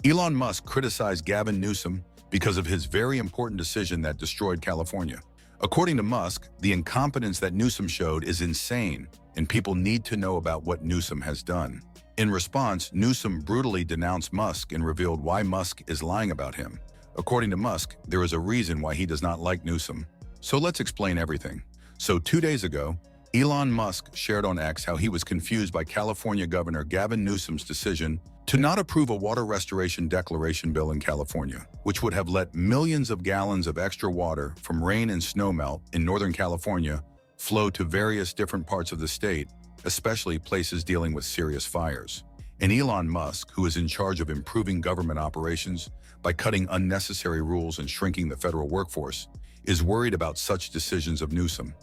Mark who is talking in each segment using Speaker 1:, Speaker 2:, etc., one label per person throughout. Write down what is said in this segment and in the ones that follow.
Speaker 1: Elon Musk criticized Gavin Newsom because of his very important decision that destroyed California. According to Musk, the incompetence that Newsom showed is insane, and people need to know about what Newsom has done. In response, Newsom brutally denounced Musk and revealed why Musk is lying about him. According to Musk, there is a reason why he does not like Newsom. So let's explain everything. So 2 days ago, Elon Musk shared on X how he was confused by California Governor Gavin Newsom's decision to not approve a water restoration declaration bill in California, which would have let millions of gallons of extra water from rain and snowmelt in Northern California flow to various different parts of the state, especially places dealing with serious fires. And Elon Musk, who is in charge of improving government operations by cutting unnecessary rules and shrinking the federal workforce, is worried about such decisions of Newsom.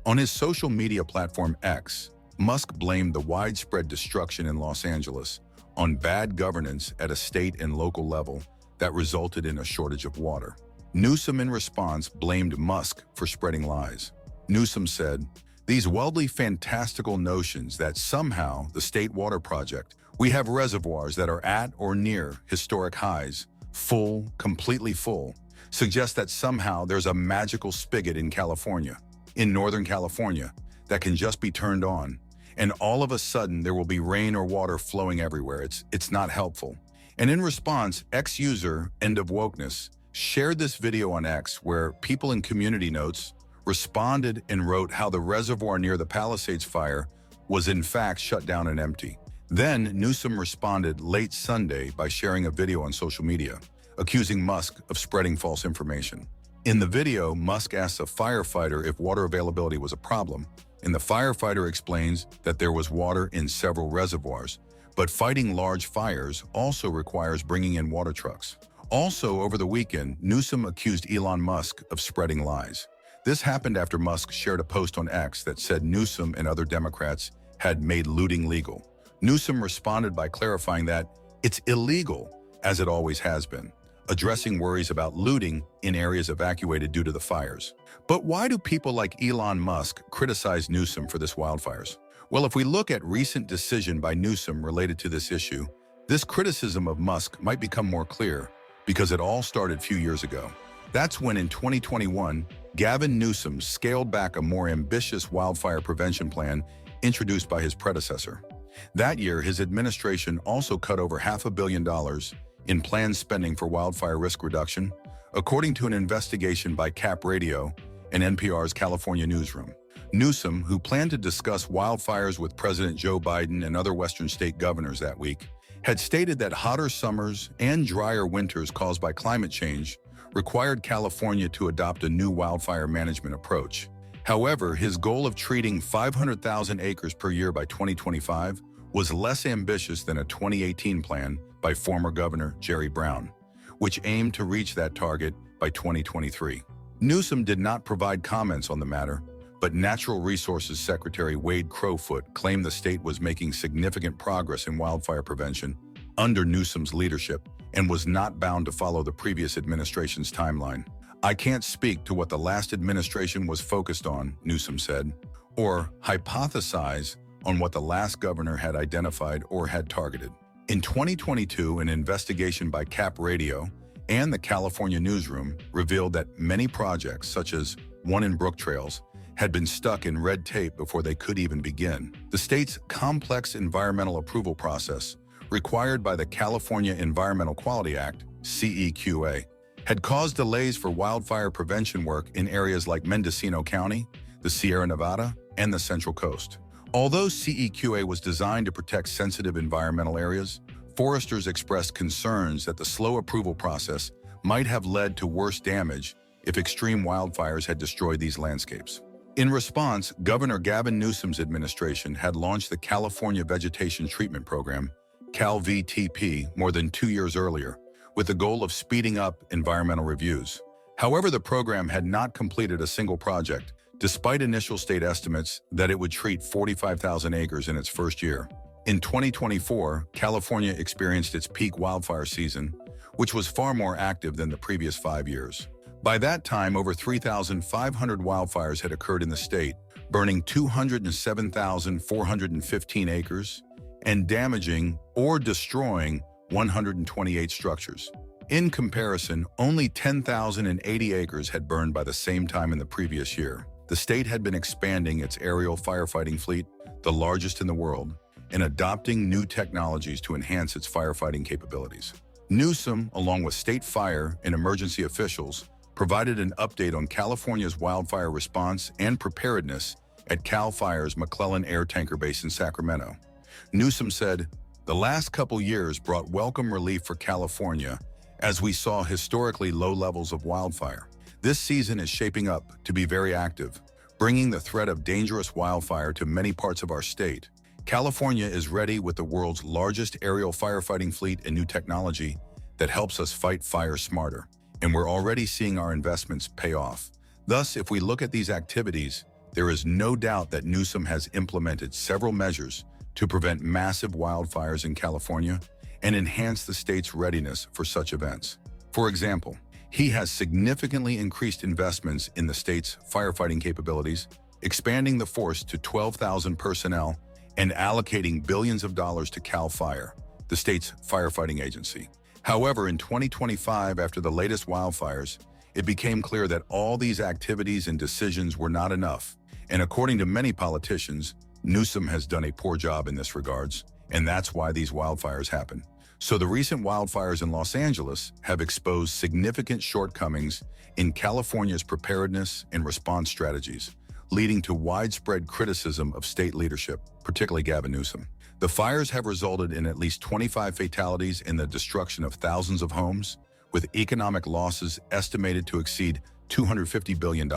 Speaker 1: On his social media platform X, Musk blamed the widespread destruction in Los Angeles on bad governance at a state and local level that resulted in a shortage of water. Newsom, in response, blamed Musk for spreading lies. Newsom said, "These wildly fantastical notions that somehow the State Water Project, we have reservoirs that are at or near historic highs, full, completely full, suggest that somehow there's a magical spigot in California, in Northern California, that can just be turned on, and all of a sudden there will be rain or water flowing everywhere. It's not helpful." And in response, X-user End of Wokeness shared this video on X where people in community notes responded and wrote how the reservoir near the Palisades fire was in fact shut down and empty. Then Newsom responded late Sunday by sharing a video on social media, accusing Musk of spreading false information. In the video, Musk asks a firefighter if water availability was a problem, and the firefighter explains that there was water in several reservoirs, but fighting large fires also requires bringing in water trucks. Also, over the weekend, Newsom accused Elon Musk of spreading lies. This happened after Musk shared a post on X that said Newsom and other Democrats had made looting legal. Newsom responded by clarifying that it's illegal, as it always has been, addressing worries about looting in areas evacuated due to the fires. But why do people like Elon Musk criticize Newsom for this wildfires? Well, if we look at recent decision by Newsom related to this issue, this criticism of Musk might become more clear because it all started a few years ago. That's when in 2021, Gavin Newsom scaled back a more ambitious wildfire prevention plan introduced by his predecessor. That year, his administration also cut over $500 million in planned spending for wildfire risk reduction, according to an investigation by Cap Radio and NPR's California newsroom. Newsom, who planned to discuss wildfires with President Joe Biden and other Western state governors that week, had stated that hotter summers and drier winters caused by climate change required California to adopt a new wildfire management approach. However, his goal of treating 500,000 acres per year by 2025 was less ambitious than a 2018 plan by former Governor Jerry Brown, which aimed to reach that target by 2023. Newsom did not provide comments on the matter, but Natural Resources Secretary Wade Crowfoot claimed the state was making significant progress in wildfire prevention under Newsom's leadership and was not bound to follow the previous administration's timeline. "I can't speak to what the last administration was focused on," Newsom said, or hypothesize on what the last governor had identified or had targeted. In 2022, an investigation by Cap Radio and the California newsroom revealed that many projects, such as one in Brook Trails, had been stuck in red tape before they could even begin. The state's complex environmental approval process, required by the California Environmental Quality Act, CEQA, had caused delays for wildfire prevention work in areas like Mendocino County, the Sierra Nevada, and the Central Coast. Although CEQA was designed to protect sensitive environmental areas, foresters expressed concerns that the slow approval process might have led to worse damage if extreme wildfires had destroyed these landscapes. In response, Governor Gavin Newsom's administration had launched the California Vegetation Treatment Program, CalVTP, more than 2 years earlier, with the goal of speeding up environmental reviews. However, the program had not completed a single project, despite initial state estimates that it would treat 45,000 acres in its first year. In 2024, California experienced its peak wildfire season, which was far more active than the previous 5 years. By that time, over 3,500 wildfires had occurred in the state, burning 207,415 acres and damaging or destroying 128 structures. In comparison, only 10,080 acres had burned by the same time in the previous year. The state had been expanding its aerial firefighting fleet, the largest in the world, and adopting new technologies to enhance its firefighting capabilities. Newsom, along with state fire and emergency officials, provided an update on California's wildfire response and preparedness at Cal Fire's McClellan Air Tanker Base in Sacramento. Newsom said, "The last couple years brought welcome relief for California as we saw historically low levels of wildfire. This season is shaping up to be very active, bringing the threat of dangerous wildfire to many parts of our state. California is ready with the world's largest aerial firefighting fleet and new technology that helps us fight fire smarter. And we're already seeing our investments pay off." Thus, if we look at these activities, there is no doubt that Newsom has implemented several measures to prevent massive wildfires in California and enhance the state's readiness for such events. For example, he has significantly increased investments in the state's firefighting capabilities, expanding the force to 12,000 personnel and allocating billions of dollars to Cal Fire, the state's firefighting agency. However, in 2025, after the latest wildfires, it became clear that all these activities and decisions were not enough. And according to many politicians, Newsom has done a poor job in this regards, and that's why these wildfires happen. So the recent wildfires in Los Angeles have exposed significant shortcomings in California's preparedness and response strategies, leading to widespread criticism of state leadership, particularly Gavin Newsom. The fires have resulted in at least 25 fatalities and the destruction of thousands of homes, with economic losses estimated to exceed $250 billion.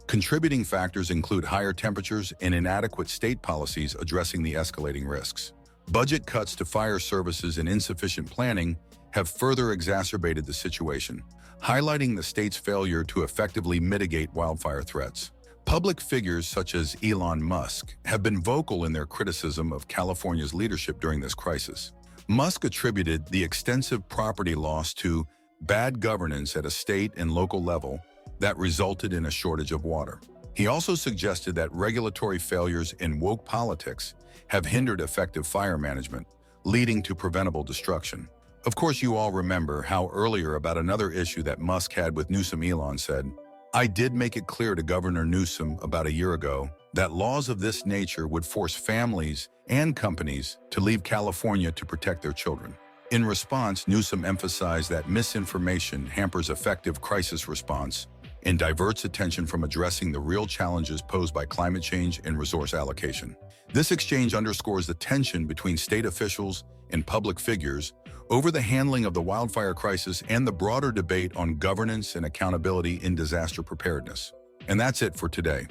Speaker 1: Contributing factors include higher temperatures and inadequate state policies addressing the escalating risks. Budget cuts to fire services and insufficient planning have further exacerbated the situation, highlighting the state's failure to effectively mitigate wildfire threats. Public figures such as Elon Musk have been vocal in their criticism of California's leadership during this crisis. Musk attributed the extensive property loss to bad governance at a state and local level that resulted in a shortage of water. He also suggested that regulatory failures and woke politics have hindered effective fire management, leading to preventable destruction. Of course, you all remember how earlier about another issue that Musk had with Newsom. Elon said, "I did make it clear to Governor Newsom about a year ago that laws of this nature would force families and companies to leave California to protect their children." In response, Newsom emphasized that misinformation hampers effective crisis response and diverts attention from addressing the real challenges posed by climate change and resource allocation. This exchange underscores the tension between state officials and public figures over the handling of the wildfire crisis and the broader debate on governance and accountability in disaster preparedness. And that's it for today.